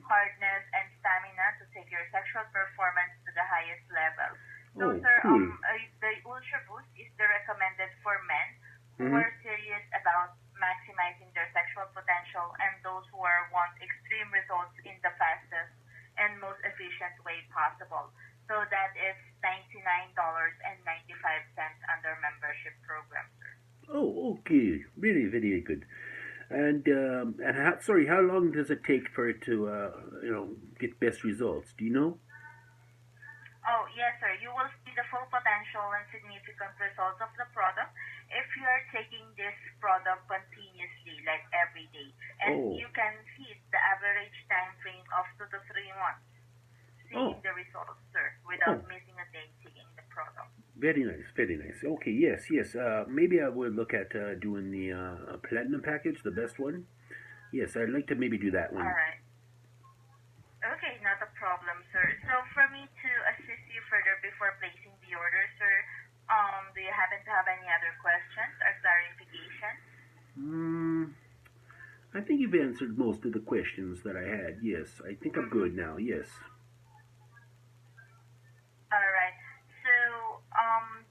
hardness, and stamina to take your sexual performance to the highest level. So, Oh, sir, cool. the Ultra Boost is the recommended for men who are serious about maximizing their sexual potential and those who want extreme results in the fastest and most efficient way possible. So that is $99.95 under membership program, sir. Oh, okay. Very, very good. And how long does it take for it to get best results? Do you know? Oh, yes, sir. You will see the full potential and significant results of the product if you are taking this product continuously, like every day. And you can hit the average time frame of 2 to 3 months seeing the results, sir, without missing a day taking the product. Very nice, very nice. Okay, yes, yes. Maybe I would look at doing the platinum package, the best one. Yes, I'd like to maybe do that one. All right. Okay, not a problem, sir. So for me to assist you further before placing the order, sir, do you happen to have any other questions or clarification? I think you've answered most of the questions that I had. Yes, I think I'm good now. Yes. All right. So,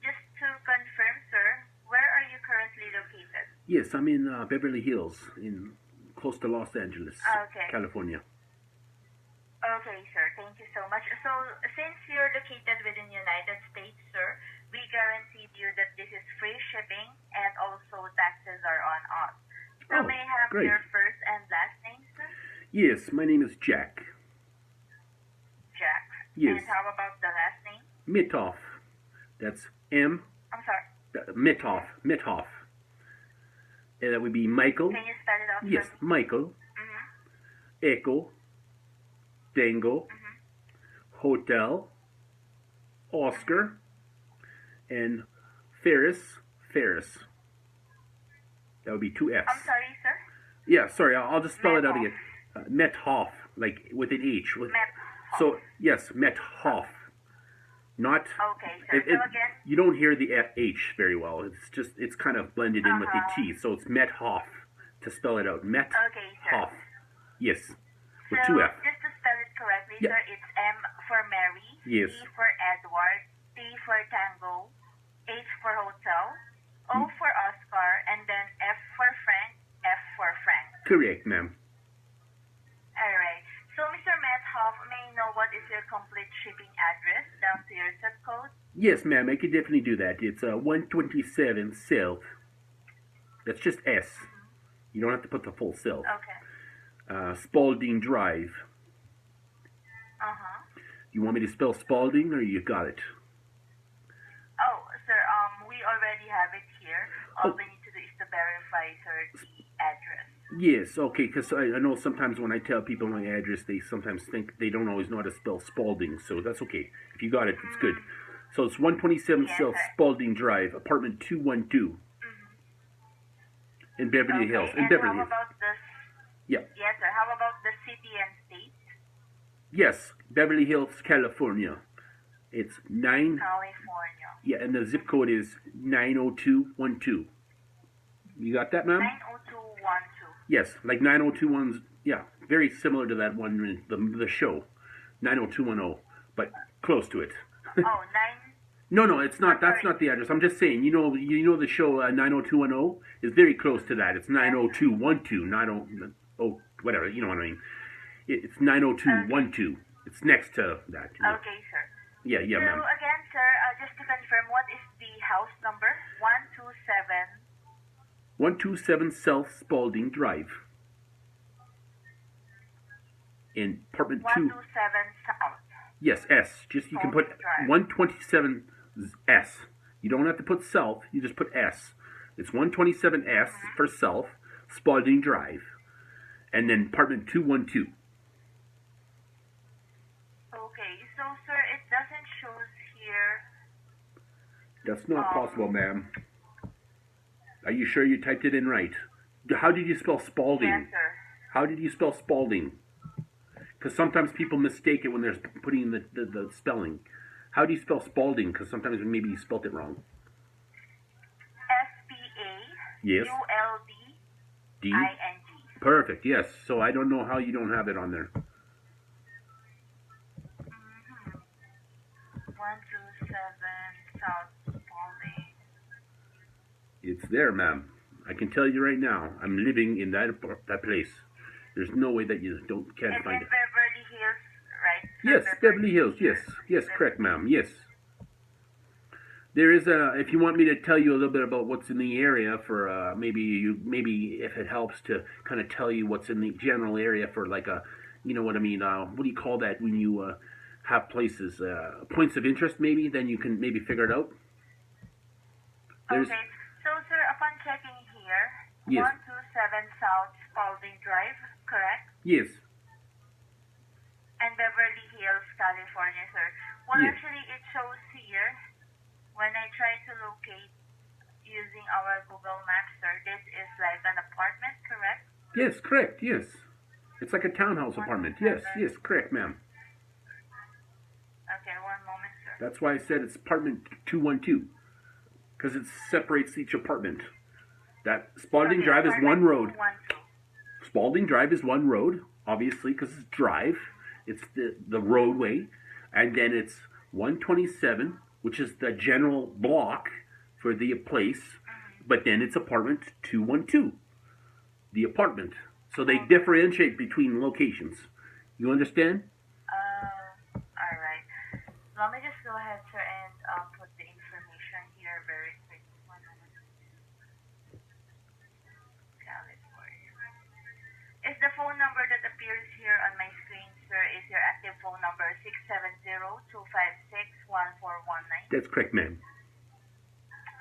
just to confirm, sir, where are you currently located? Yes, I'm in Beverly Hills, in close to Los Angeles, Okay. California. Okay, sir. Thank you so much. So, since you're located within the United States, sir, we guarantee you that this is free shipping and also taxes are on us. So, may I have great. your first and last name, sir? Yes, my name is Jack. Jack. Yes. And how about the last name? Mitoff. That's M. I'm sorry. Mitoff. Mitoff. And that would be Michael. Can you spell it out Yes, for me? Michael. Echo. Tango. Hotel. Oscar. And Ferris. Ferris. That would be 2 F's. I'm sorry, sir? Yeah, sorry, I'll just spell it out again. Methoff, like with an H. Methoff. So, yes, Methoff. Not. Okay, sir. So again? You don't hear the H very well. It's kind of blended in with the T. So it's Methoff to spell it out. Methoff. Okay, sir. Yes, with So, 2 F. just to spell it correctly, Yeah. sir, it's M for Mary, Yes. E for Edward, T for Tango, H for Hotel, O for Oscar, and then F for Frank, F for Frank. Correct, ma'am. All right. So, Mr. Methoff, may I know what is your complete shipping address down to your zip code? Yes, ma'am, I could definitely do that. It's 127 South. That's just S. You don't have to put the full South. Okay. Spalding Drive. Uh-huh. You want me to spell Spalding, or you got it? Oh, sir, we already have it here. All we need to do is to verify, sir, the address. Yes, okay, because I know sometimes when I tell people my address, they sometimes think they don't always know how to spell Spalding, so that's okay. If you got it, it's good. So it's 127 Yes, South sir. Spalding Drive, apartment 212 in Beverly Hills. Okay, In and Beverly how Hills. about this? Yeah. Yes, sir. How about the city and state? Yes, Beverly Hills, California. It's 9, California. yeah, and the zip code is 90212. You got that, ma'am? 90212. Yes, like 90210's, yeah, very similar to that one, the show, 90210, but close to it. Oh, 9. No, it's not. That's sorry. not the address. I'm just saying. You know the show 90210 is very close to that. It's 90212, 90, whatever. You know what I mean? It's 90212. It's next to that. Yeah, Okay, sir. yeah, So ma'am. again, sir, just to confirm, what is the house number? 127. 127 South Spalding Drive in apartment 2. 127 South. Yes, S. Just you can put Spalding Drive. 127 S. You don't have to put South. You just put S. It's 127 S for South Spalding Drive, and then apartment 212. Okay, so sir, it doesn't show here. That's not possible, ma'am. Are you sure you typed it in right? How did you spell Spalding? Yes, sir. How did you spell Spalding? Because sometimes people mistake it when they're putting the spelling. How do you spell Spalding? Because sometimes maybe you spelt it wrong. Yes. SPAULDING. D? Perfect, yes. So I don't know how you don't have it on there. 127 South Spalding. It's there, ma'am. I can tell you right now. I'm living in that place. There's no way that you can't It's find in it. Beverly Hills, right? Yes, Beverly Hills. Yes, correct, ma'am. Yes. There is if you want me to tell you a little bit about what's in the area for maybe if it helps to kind of tell you what's in the general area for like a, you know what I mean, what do you call that when you have places, points of interest maybe, then you can maybe figure it out. There's, Okay, so sir, upon checking here, Yes. 127 South Spalding Drive, correct? yes, And Beverly Hills, California, sir. Well, Yes. actually, it shows here, when I try to locate using our Google Maps, sir, this is like an apartment, correct? yes, correct, yes. It's like a townhouse apartment. Yes, correct, ma'am. Okay, one moment, sir. That's why I said it's apartment 212, because it separates each apartment. That Spalding Okay, Drive is one road. 212. Spalding Drive is one road, obviously, because it's drive. It's the roadway. And then it's 127, which is the general block for the place. But then it's apartment 212, the apartment. So they differentiate between locations. You understand? Alright. Let me just go ahead, sir, and put the information here very quick. 1 minute. California. Is the phone number that appears here on my screen, sir, is your active phone number 670-256-1419? That's correct, ma'am.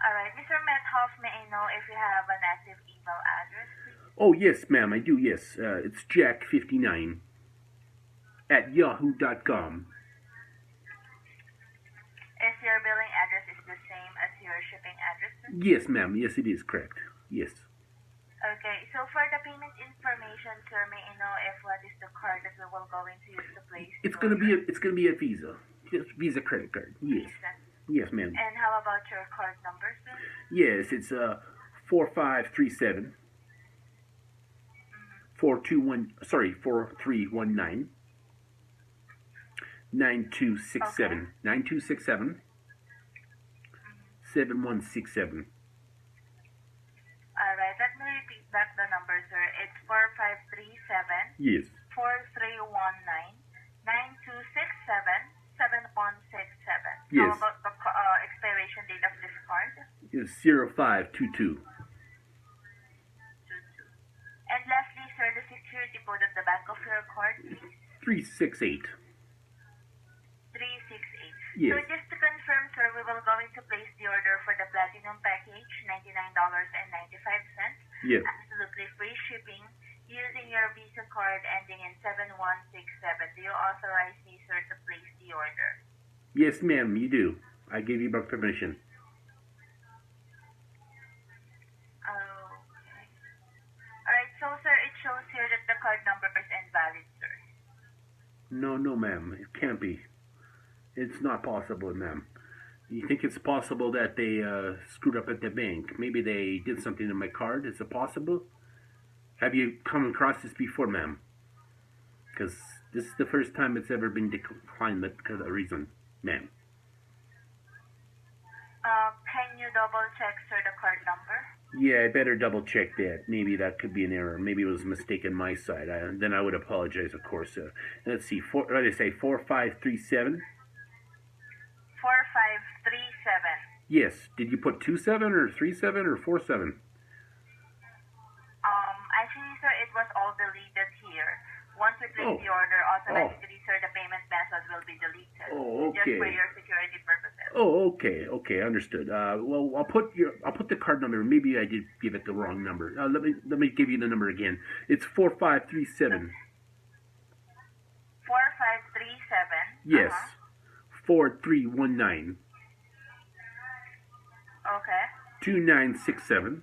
Alright, Mr. Methoff, may I know if you have an active email address, please? Oh, yes, ma'am, I do, yes. It's Jack59 at yahoo.com. Is your billing address is the same as your shipping address, sir? Yes, ma'am. Yes, it is correct. Yes. Okay, so for the payment information, sir, may I know if what is the card that we will going to use to place It's the gonna be order? it's gonna be a Visa. Just Visa credit card. Yes. Visa. Yes, ma'am. And how about your card number, sir? Yes, it's 4537 4319 9267 9267 7167. Alright, let me repeat back the number, sir. It's 4537 Yes. 4319 9267 7167. Yes. How about the expiration date of this card? It's 0522. And lastly, sir, the security code at the back of your card, please. 368. 368. Yes. So just to confirm, sir, we will going to place the order for the Platinum Package, $99.95. Yeah. absolutely free shipping using your Visa card ending in 7167. Do you authorize me, sir, to place the order? Yes, ma'am, you do. I give you my permission. Okay. Alright, so sir, it shows here that the card number is invalid, sir. No, no, ma'am. It can't be. It's not possible, ma'am. You think it's possible that they screwed up at the bank? Maybe they did something to my card? Is it possible? Have you come across this before, ma'am? Because this is the first time it's ever been declined because of a reason, ma'am. Can you double check, sir, the card number? Yeah, I better double check that. Maybe that could be an error. Maybe it was a mistake on my side. Then I would apologize, of course. Let's see. What did I say? 4537? 4537. Yes. Did you put 27 or 37 or 47? Actually, sir, it was all deleted here. Once we place the order, automatically, sir, the payment method will be deleted. Oh, okay. Just for your security purposes. Oh, okay, okay, understood. Well, I'll put the card number. Maybe I did give it the wrong number. Let me give you the number again. It's 4537. 4537. Yes. 4319. Okay. 2967.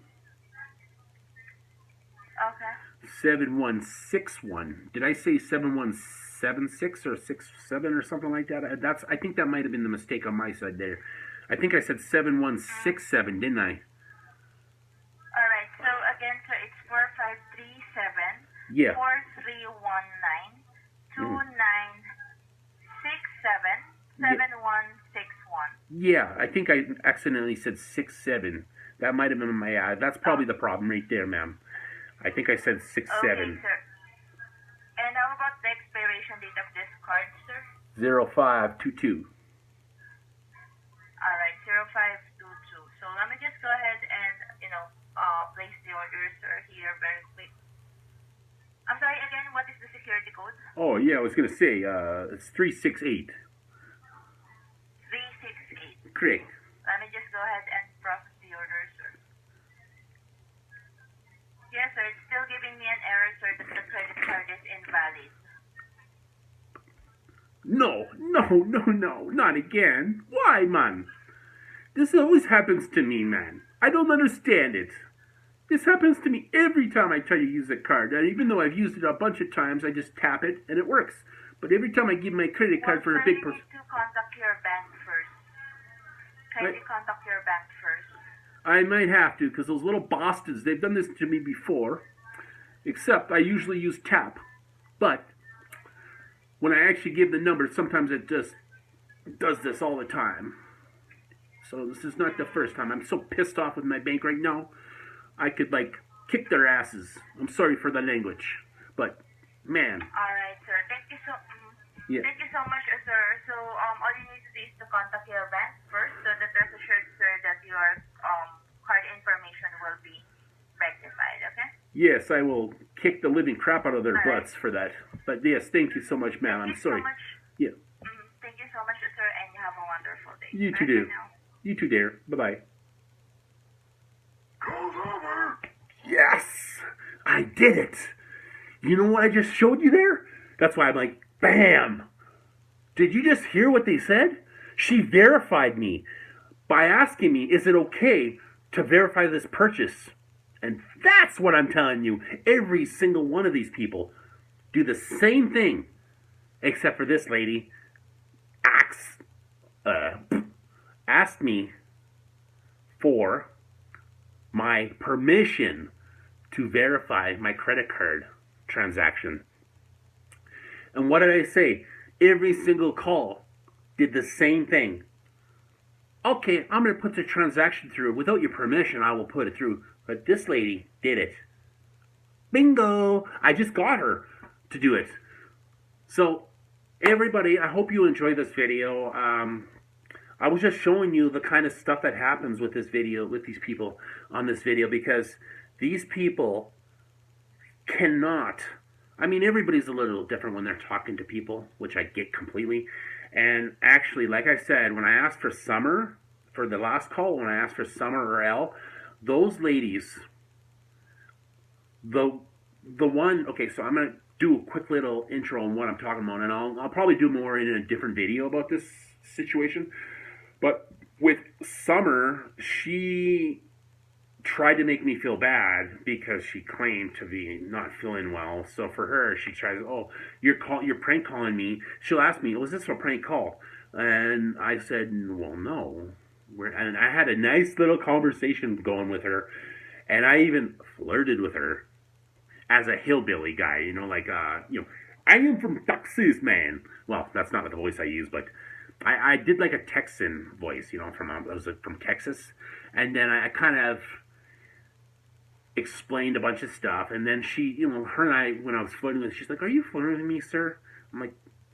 Okay. 7161. Did I say 7176 or 67 or something like that? I think that might have been the mistake on my side there. I think I said 7167, didn't I? Alright, so again, sir, it's 4537. Yeah. 4319 2967 7161. Yeah, I think I accidentally said 67. That might have been my that's probably the problem right there, ma'am. I think I said 67. Okay, sir. And how about the expiration date of this card, sir? 0522. Alright, 0522. So let me just go ahead and, place the order, sir, here very quick. I'm sorry, again, what is the security code? Oh, yeah, I was going to say, it's 368. 368. Correct. Let me just go ahead and process the order, sir. Yes, sir, it's still giving me an error, sir, that the credit card is invalid. No, not again. Why, man? This always happens to me, man. I don't understand it. This happens to me every time I try to use a card. And even though I've used it a bunch of times, I just tap it and it works. But every time I give my credit card for a big person... You need to contact your bank first. Kindly contact your bank first. I might have to, because those little bastards, they've done this to me before. Except I usually use tap. But when I actually give the number, sometimes it just does this all the time. So this is not the first time. I'm so pissed off with my bank right now. I could, kick their asses. I'm sorry for the language. But, man. Alright, sir. Thank you so Yeah. Thank you so much, sir. So, all you need to do is to contact your bank first so that rest assured, sir, that your card information will be rectified, okay? Yes, I will kick the living crap out of their butts for that. But yes, thank you so much, ma'am. I'm sorry. Thank you so much. Yeah. Thank you so much, sir, and you have a wonderful day. You too, dear. You too, dear. Bye-bye. Call's over. Yes! I did it! You know what I just showed you there? That's why I'm like, bam! Did you just hear what they said? She verified me by asking me, is it okay to verify this purchase? And that's what I'm telling you. Every single one of these people do the same thing, except for this lady asked me for my permission to verify my credit card transaction. And what did I say? Every single call did the same thing. Okay, I'm going to put the transaction through. Without your permission, I will put it through. But this lady did it. Bingo! I just got her to do it. So, everybody, I hope you enjoy this video. I was just showing you the kind of stuff that happens with this video, with these people on this video, because these people cannot... I mean, everybody's a little different when they're talking to people, which I get completely. And actually, like I said, when I asked for Summer, for the last call, when I asked for Summer or Elle, those ladies the one, okay, so I'm gonna do a quick little intro on what I'm talking about, and I'll probably do more in a different video about this situation. But with Summer, she tried to make me feel bad because she claimed to be not feeling well. So for her, she tries, oh, you're prank calling me. She'll ask me, was this a prank call? And I said, well, no. And I had a nice little conversation going with her, and I even flirted with her as a hillbilly guy, I am from Texas, man. Well, that's not the voice I use, but I did like a Texan voice, I was from Texas, and then I kind of explained a bunch of stuff, and then she, her and I, when I was flirting with her, she's like, "Are you flirting with me, sir?" I'm like,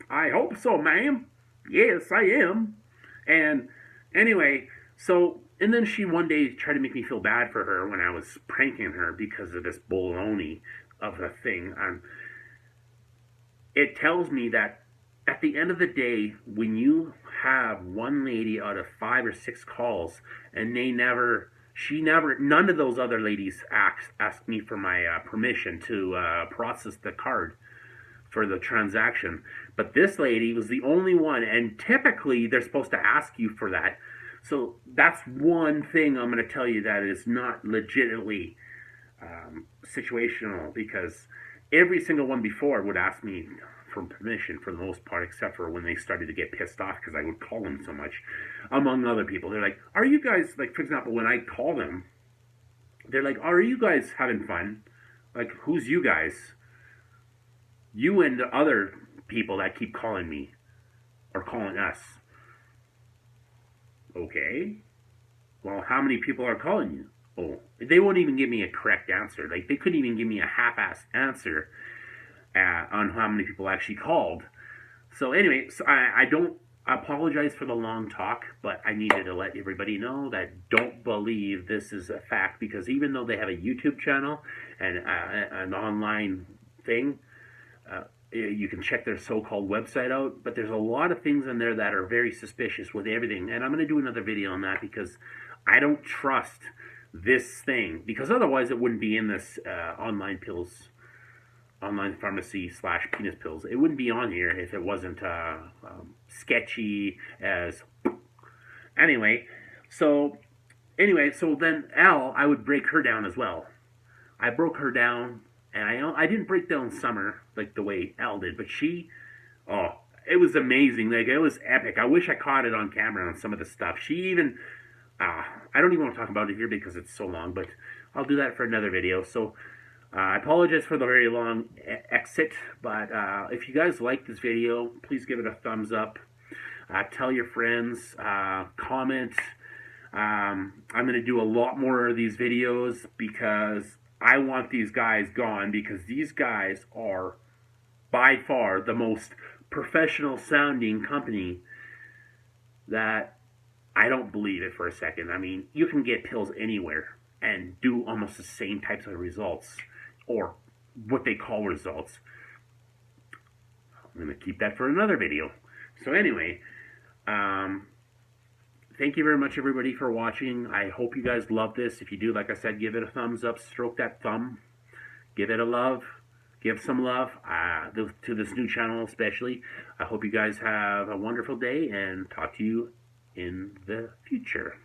"I hope so, ma'am. Yes, I am." And anyway, so, and then she one day tried to make me feel bad for her when I was pranking her because of this baloney of a thing. It tells me that at the end of the day, when you have one lady out of 5 or 6 calls, and none of those other ladies asked me for my permission to process the card for the transaction. But this lady was the only one, and typically they're supposed to ask you for that. So that's one thing I'm going to tell you that is not legitimately situational, because every single one before would ask me for permission for the most part, except for when they started to get pissed off because I would call them so much, among other people. They're like, "Are you guys," like, for example, when I call them, they're like, "Are you guys having fun? Like, who's you guys? You and the other people that keep calling me or calling us." Okay. Well, how many people are calling you? Oh, they won't even give me a correct answer. Like, they couldn't even give me a half-assed answer on how many people actually called. So anyway, so I don't apologize for the long talk, but I needed to let everybody know that don't believe this is a fact, because even though they have a YouTube channel and an online thing, you can check their so-called website out, but there's a lot of things in there that are very suspicious with everything, and I'm going to do another video on that because I don't trust this thing, because otherwise it wouldn't be in this online pharmacy / penis pills. It wouldn't be on here if it wasn't sketchy as. So then Al, I would break her down as well. I broke her down, and I didn't break down Summer like the way Al did, but it was amazing. Like, it was epic. I wish I caught it on camera on some of the stuff. She even, I don't even want to talk about it here because it's so long, but I'll do that for another video. So I apologize for the very long exit, but if you guys like this video, please give it a thumbs up. Tell your friends, comment. I'm going to do a lot more of these videos because I want these guys gone, because these guys are by far the most professional sounding company that I don't believe it for a second. I mean, you can get pills anywhere and do almost the same types of results, or what they call results. I'm going to keep that for another video. So anyway, thank you very much, everybody, for watching. I hope you guys love this. If you do, like I said, give it a thumbs up, stroke that thumb, give it a love, give some love to this new channel especially. I hope you guys have a wonderful day, and talk to you in the future.